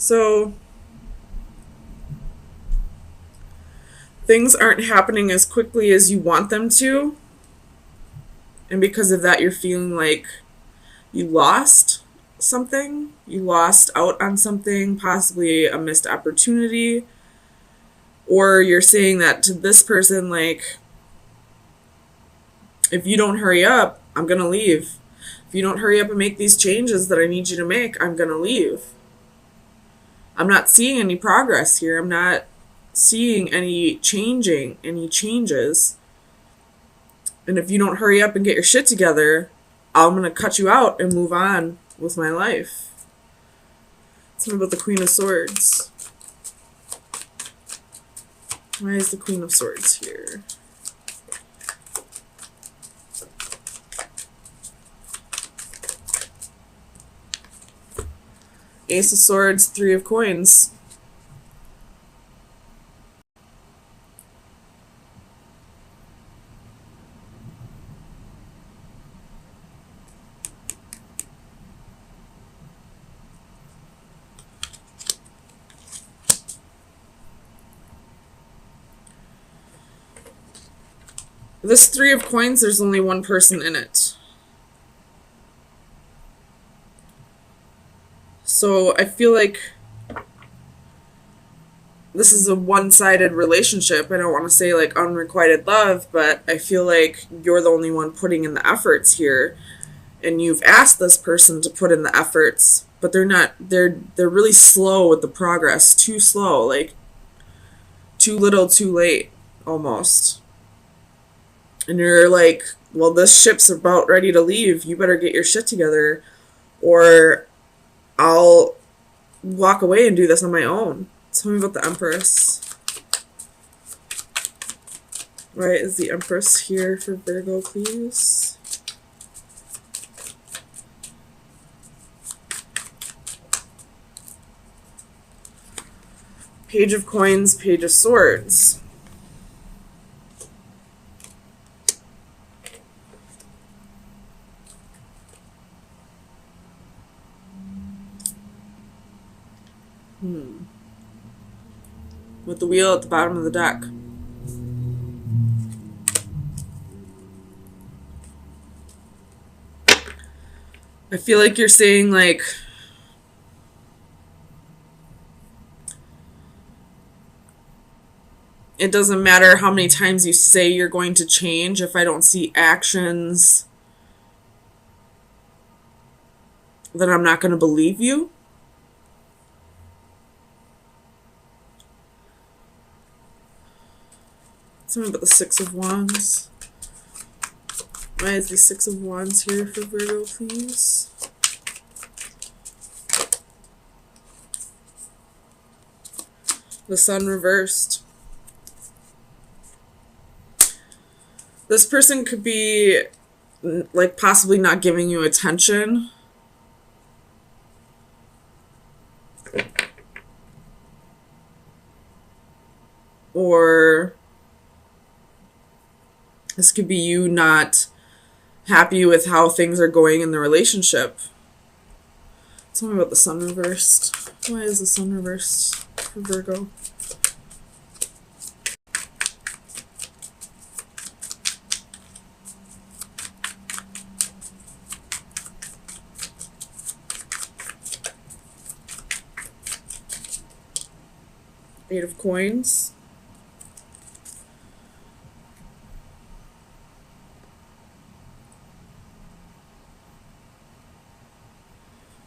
So things aren't happening as quickly as you want them to. And because of that, you're feeling like you lost something. You lost out on something, possibly a missed opportunity. Or you're saying that to this person, like, if you don't hurry up, I'm going to leave. If you don't hurry up and make these changes that I need you to make, I'm going to leave. I'm not seeing any progress here. I'm not seeing any changes. And if you don't hurry up and get your shit together, I'm going to cut you out and move on with my life. Tell me about the Queen of Swords. Why is the Queen of Swords here? Ace of Swords, Three of Coins. This Three of Coins, there's only one person in it. So I feel like this is a one-sided relationship. I don't want to say like unrequited love, but I feel like you're the only one putting in the efforts here. And you've asked this person to put in the efforts, but they're really slow with the progress. Too slow, like too little, too late, almost. And you're like, well, this ship's about ready to leave. You better get your shit together, or I'll walk away and do this on my own. Tell me about the Empress. Why is the Empress here for Virgo, please? Page of Coins, Page of Swords. With the wheel at the bottom of the deck. I feel like you're saying, like, it doesn't matter how many times you say you're going to change. If I don't see actions, then I'm not going to believe you. Tell me about the Six of Wands. Why is the Six of Wands here for Virgo, please? The Sun reversed. This person could be, like, possibly not giving you attention. Or this could be you not happy with how things are going in the relationship. Tell me about the Sun reversed. Why is the Sun reversed for Virgo? Eight of Coins.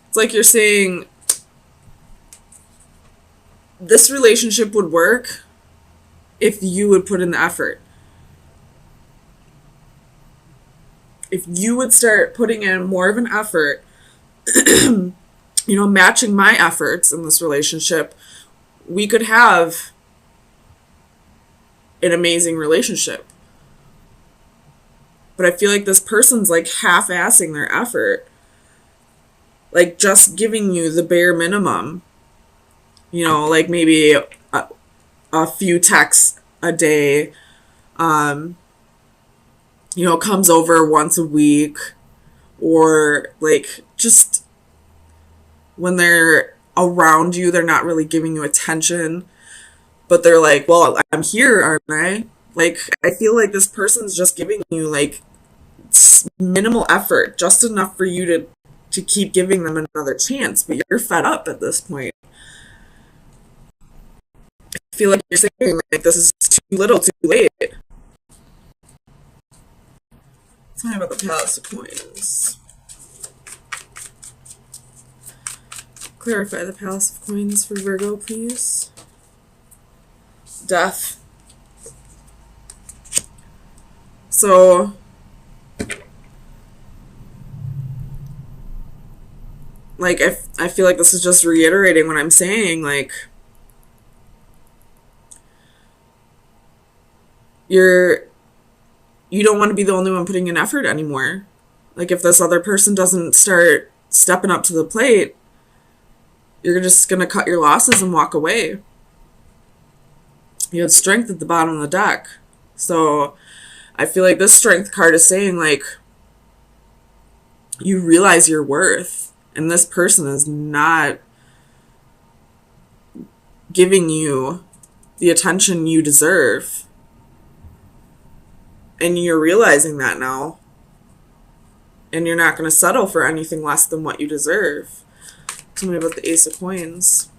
It's like you're saying this relationship would work if you would put in the effort. If you would start putting in more of an effort, matching my efforts in this relationship, we could have an amazing relationship. But I feel like this person's like half-assing their effort. Like just giving you the bare minimum. Like maybe a few texts a day. Comes over once a week. Or like just when they're around you. They're not really giving you attention, but they're like, well, I'm here, aren't I? Like, I feel like this person's just giving you like minimal effort, just enough for you to keep giving them another chance, but you're fed up at this point. I feel like you're saying like this is too little, too late. Tell me about the Palace of Coins. Clarify the Palace of Coins for Virgo, please. Death. So, like, I feel like this is just reiterating what I'm saying. Like, you don't want to be the only one putting in effort anymore. Like, if this other person doesn't start stepping up to the plate, you're just going to cut your losses and walk away. You had strength at the bottom of the deck. So I feel like this strength card is saying, like, you realize your worth, and this person is not giving you the attention you deserve. And you're realizing that now. And you're not going to settle for anything less than what you deserve. Tell me about the Ace of Coins.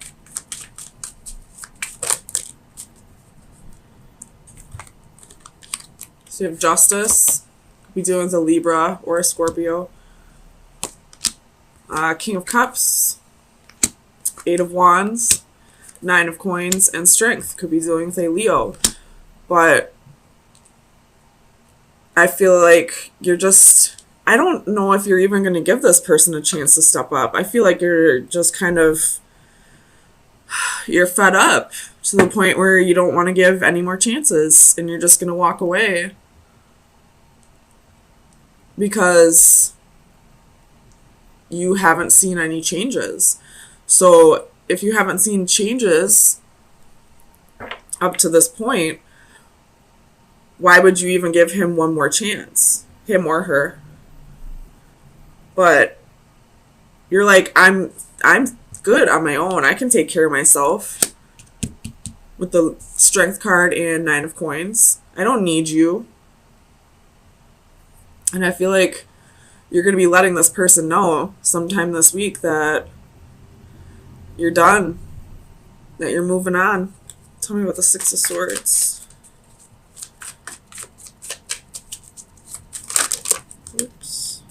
So you have Justice. Could be dealing with a Libra or a Scorpio. King of Cups. Eight of Wands. Nine of Coins. And Strength. Could be dealing with a Leo. But I feel like you're just... I don't know if you're even going to give this person a chance to step up. I feel like you're just kind of... You're fed up to the point where you don't want to give any more chances. And you're just going to walk away. Because you haven't seen any changes. So if you haven't seen changes up to this point, why would you even give him one more chance? Him or her. But you're like, I'm good on my own. I can take care of myself. With the Strength card and Nine of Coins. I don't need you. And I feel like you're going to be letting this person know sometime this week that you're done. That you're moving on. Tell me about the Six of Swords. Oops.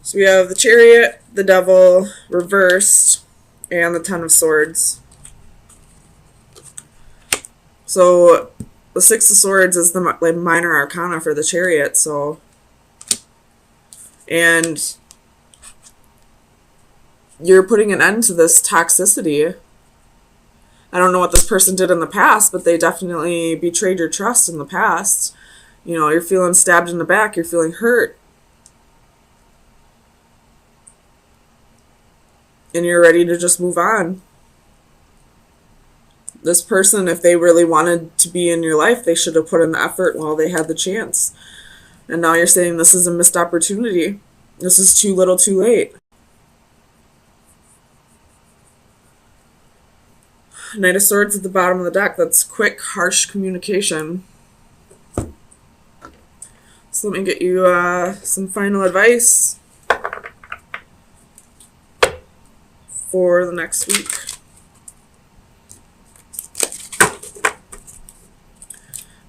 So we have the Chariot, the Devil, reversed, and the Ten of Swords. So the Six of Swords is the like, minor arcana for the Chariot, so... And you're putting an end to this toxicity. I don't know what this person did in the past, but they definitely betrayed your trust in the past. You know, you're feeling stabbed in the back, you're feeling hurt. And you're ready to just move on. This person, if they really wanted to be in your life, they should have put in the effort while they had the chance. And now you're saying this is a missed opportunity. This is too little too late. Knight of Swords at the bottom of the deck. That's quick, harsh communication. So let me get you some final advice for the next week.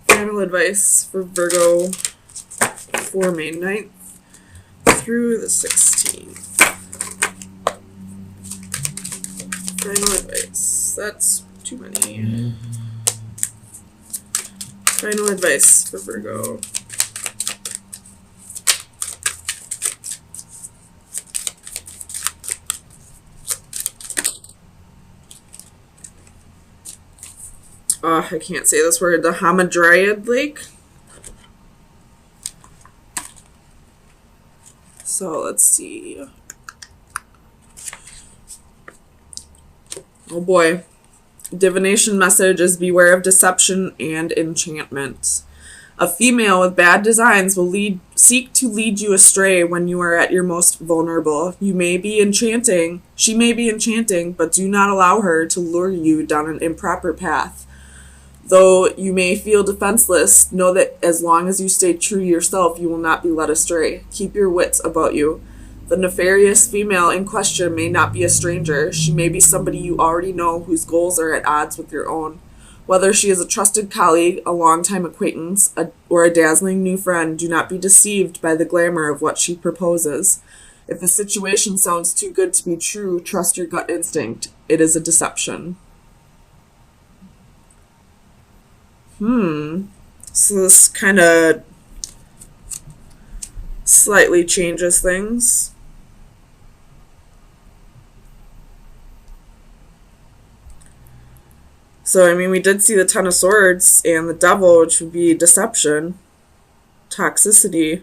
Final advice for Virgo for May 9th through the 16th. Final advice. That's too many. Final advice for Virgo. I can't say this word. The Hamadryad Lake. So let's see. Oh boy. Divination message is beware of deception and enchantment. A female with bad designs will seek to lead you astray when you are at your most vulnerable. She may be enchanting, but do not allow her to lure you down an improper path. Though you may feel defenseless, know that as long as you stay true to yourself, you will not be led astray. Keep your wits about you. The nefarious female in question may not be a stranger. She may be somebody you already know whose goals are at odds with your own. Whether she is a trusted colleague, a longtime acquaintance, or a dazzling new friend, do not be deceived by the glamour of what she proposes. If the situation sounds too good to be true, trust your gut instinct. It is a deception. So this kind of slightly changes things. So, I mean, we did see the Ten of Swords and the Devil, which would be deception, toxicity.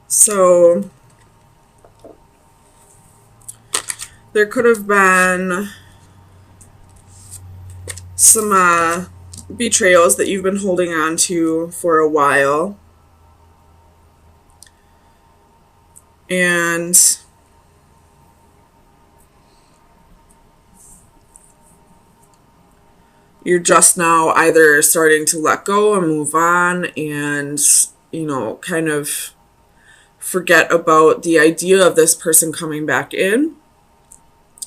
So, there could have been some betrayals that you've been holding on to for a while. And you're just now either starting to let go and move on and, you know, kind of forget about the idea of this person coming back in.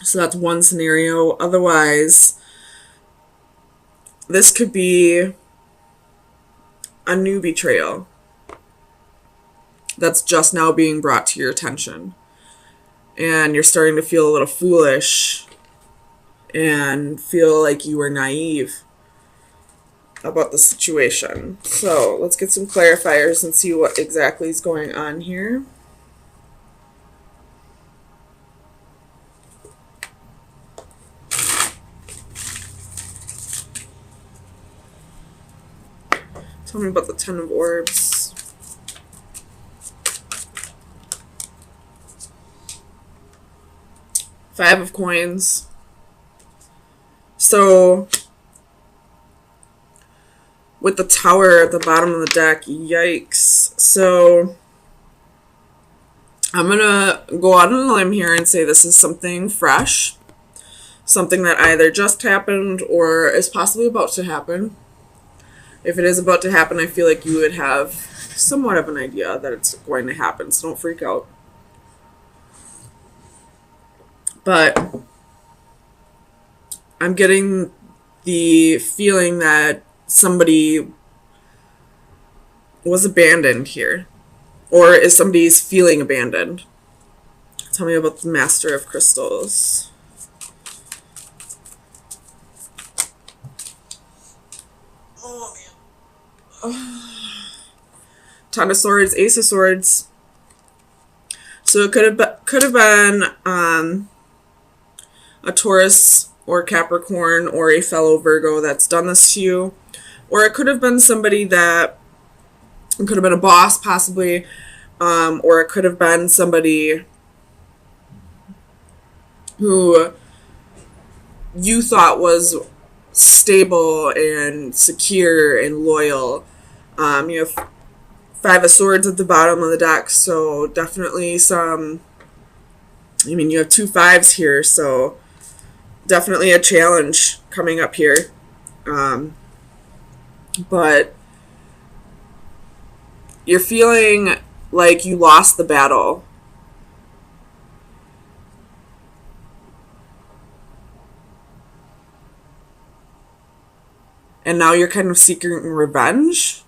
So that's one scenario. Otherwise, this could be a new betrayal that's just now being brought to your attention. And you're starting to feel a little foolish and feel like you were naive about the situation. So let's get some clarifiers and see what exactly is going on here. Tell me about the Ten of Orbs. Five of Coins. So, with the Tower at the bottom of the deck, yikes. So, I'm going to go out on a limb here and say this is something fresh. Something that either just happened or is possibly about to happen. If it is about to happen, I feel like you would have somewhat of an idea that it's going to happen, so don't freak out. But I'm getting the feeling that somebody was abandoned here. Or is somebody's feeling abandoned? Tell me about the Master of Crystals. Ten of Swords, Ace of Swords. So it could have been a Taurus or Capricorn or a fellow Virgo that's done this to you. Or it could have been somebody that, it could have been a boss possibly, or it could have been somebody who you thought was stable and secure and loyal. You have Five of Swords at the bottom of the deck, so definitely some, I mean, you have two fives here, so definitely a challenge coming up here. But you're feeling like you lost the battle. And now you're kind of seeking revenge.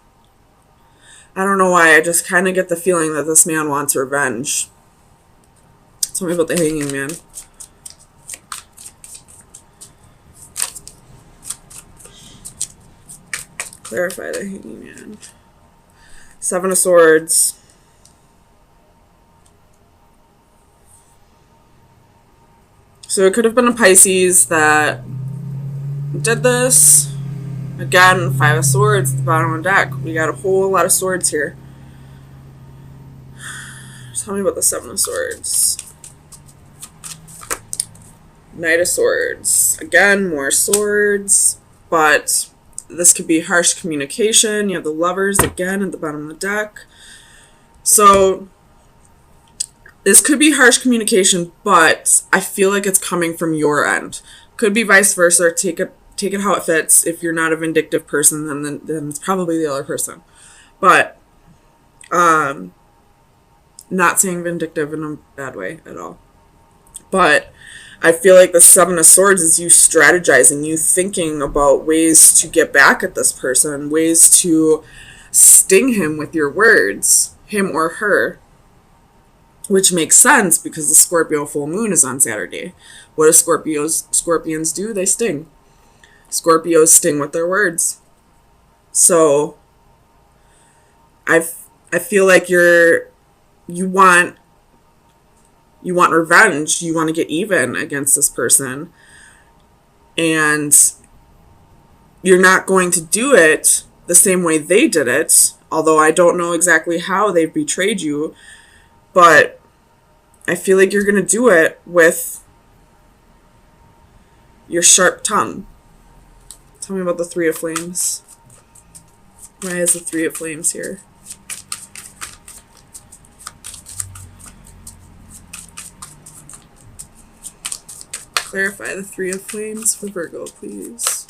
I don't know why, I just kind of get the feeling that this man wants revenge. Tell me about the Hanging Man. Clarify the Hanging Man. Seven of Swords. So it could have been a Pisces that did this. Again, Five of Swords at the bottom of the deck. We got a whole lot of swords here. Tell me about the Seven of Swords. Knight of Swords. Again, more swords, but this could be harsh communication. You have the Lovers again at the bottom of the deck. So this could be harsh communication, but I feel like it's coming from your end. Could be vice versa. Take it how it fits. If you're not a vindictive person, then it's probably the other person. But not saying vindictive in a bad way at all. But I feel like the Seven of Swords is you strategizing, you thinking about ways to get back at this person, ways to sting him with your words, him or her, which makes sense because the Scorpio full moon is on Saturday. What do scorpions do? They sting. Scorpios sting with their words. So I feel like you want revenge. You want to get even against this person. And you're not going to do it the same way they did it. Although I don't know exactly how they've betrayed you. But I feel like you're going to do it with your sharp tongue. Tell me about the Three of Flames. Why is the Three of Flames here? Clarify the Three of Flames for Virgo, please.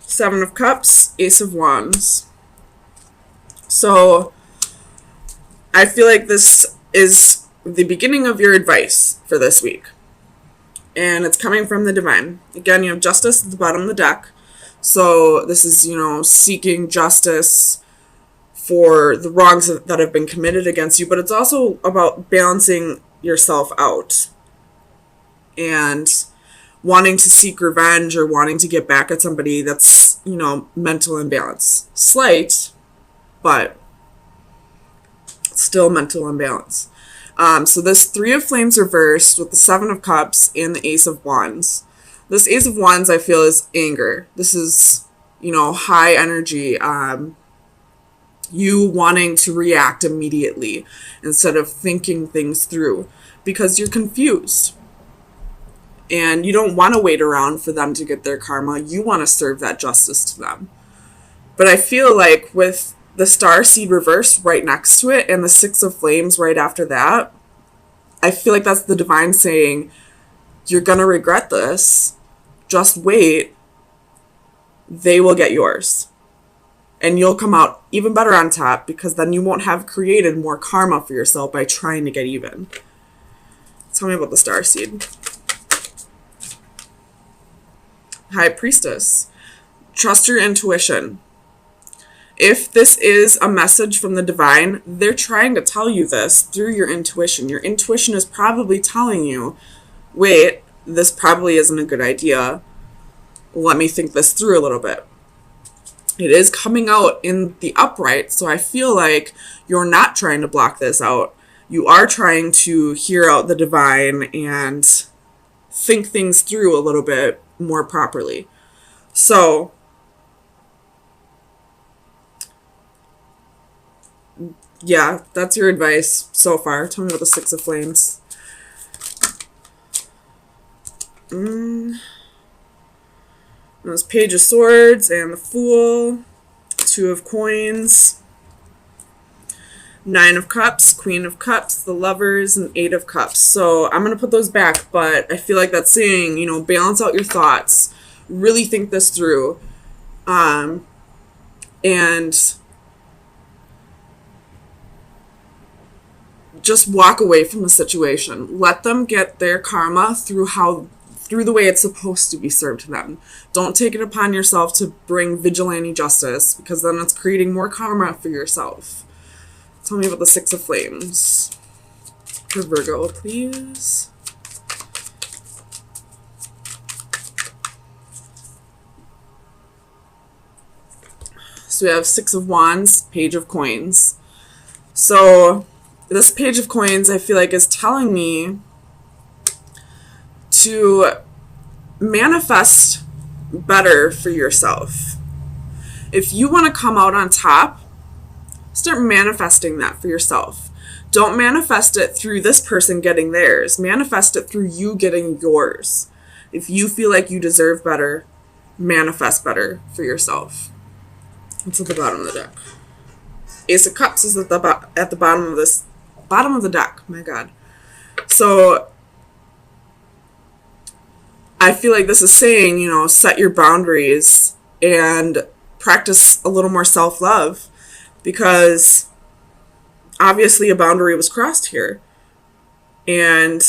Seven of Cups, Ace of Wands. So I feel like this is the beginning of your advice for this week. And it's coming from the divine. Again, you have Justice at the bottom of the deck. So this is, seeking justice for the wrongs that have been committed against you. But it's also about balancing yourself out. And wanting to seek revenge or wanting to get back at somebody that's, mental imbalance. Slight, but still mental imbalance. So this Three of Flames reversed with the Seven of Cups and the Ace of Wands. This Ace of Wands, I feel, is anger. This is, high energy. You wanting to react immediately instead of thinking things through because you're confused. And you don't want to wait around for them to get their karma. You want to serve that justice to them. But I feel like with the Star Seed reversed right next to it and the Six of Flames right after that, I feel like that's the divine saying, you're going to regret this. Just wait. They will get yours. And you'll come out even better on top because then you won't have created more karma for yourself by trying to get even. Tell me about the Star Seed. High Priestess. Trust your intuition. If this is a message from the divine, they're trying to tell you this through your intuition. Your intuition is probably telling you, wait, this probably isn't a good idea. Let me think this through a little bit. It is coming out in the upright, so I feel like you're not trying to block this out. You are trying to hear out the divine and think things through a little bit more properly. So yeah, that's your advice so far. Tell me about the Six of Flames. There's Page of Swords and the Fool. Two of Coins. Nine of Cups, Queen of Cups, the Lovers, and Eight of Cups. So I'm going to put those back, but I feel like that's saying, balance out your thoughts. Really think this through. And just walk away from the situation. Let them get their karma through the way it's supposed to be served to them. Don't take it upon yourself to bring vigilante justice because then it's creating more karma for yourself. Tell me about the Six of Flames for Virgo, please. So we have Six of Wands, Page of Coins. So this Page of Coins, I feel like, is telling me to manifest better for yourself. If you want to come out on top, Start manifesting that for yourself. Don't manifest it through this person getting theirs. Manifest it through you getting yours. If you feel like you deserve better, manifest better for yourself. What's at the bottom of the deck? Ace of Cups is at the bottom of the deck. My God. So I feel like this is saying, set your boundaries and practice a little more self-love, because obviously a boundary was crossed here and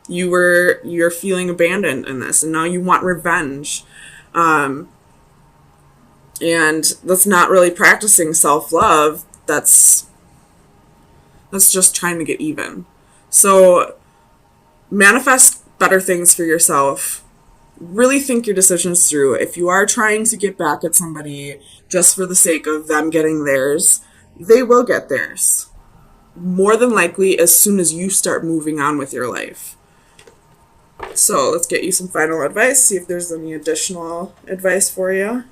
you're feeling abandoned in this, and now you want revenge. And that's not really practicing self-love. That's just trying to get even. So manifest better things for yourself. Really think your decisions through. If you are trying to get back at somebody just for the sake of them getting theirs, they will get theirs. More than likely as soon as you start moving on with your life. So let's get you some final advice. See if there's any additional advice for you.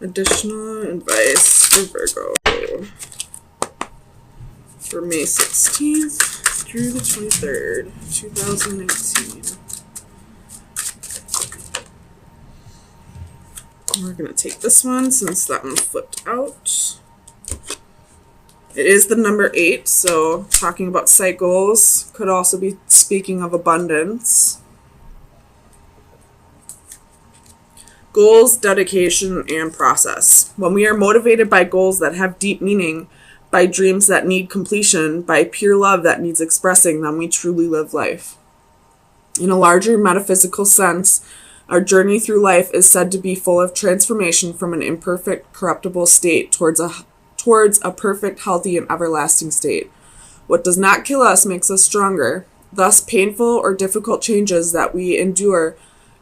Additional advice for Virgo for May 16th through the 23rd, 2019. We're going to take this one since that one flipped out. It is the number 8, so talking about cycles, could also be speaking of abundance. Goals, dedication, and process. When we are motivated by goals that have deep meaning, by dreams that need completion, by pure love that needs expressing, then we truly live life. In a larger metaphysical sense, our journey through life is said to be full of transformation from an imperfect, corruptible state towards a perfect, healthy, and everlasting state. What does not kill us makes us stronger. Thus, painful or difficult changes that we endure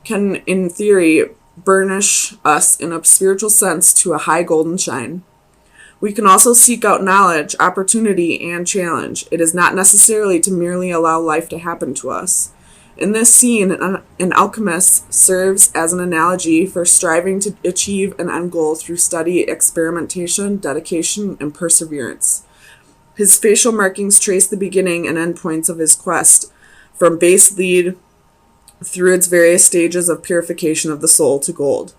can, in theory, burnish us in a spiritual sense to a high golden shine. We can also seek out knowledge, opportunity, and challenge. It is not necessarily to merely allow life to happen to us. In this scene, an alchemist serves as an analogy for striving to achieve an end goal through study, experimentation, dedication, and perseverance. His facial markings trace the beginning and end points of his quest, from base lead through its various stages of purification of the soul to gold.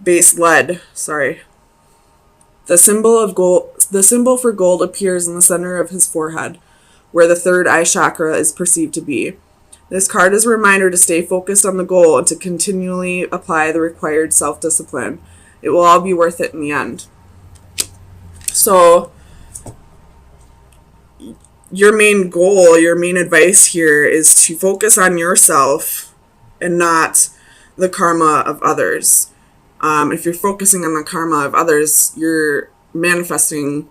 Base lead, sorry. The symbol for gold appears in the center of his forehead, where the third eye chakra is perceived to be. This card is a reminder to stay focused on the goal and to continually apply the required self-discipline. It will all be worth it in the end. So, your main goal, your main advice here is to focus on yourself and not the karma of others. If you're focusing on the karma of others, you're manifesting,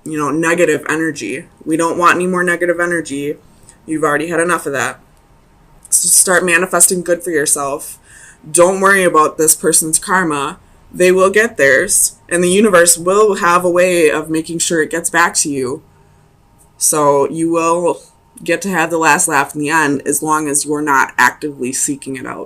negative energy. We don't want any more negative energy. You've already had enough of that. So start manifesting good for yourself. Don't worry about this person's karma. They will get theirs, and the universe will have a way of making sure it gets back to you. So you will get to have the last laugh in the end as long as you're not actively seeking it out.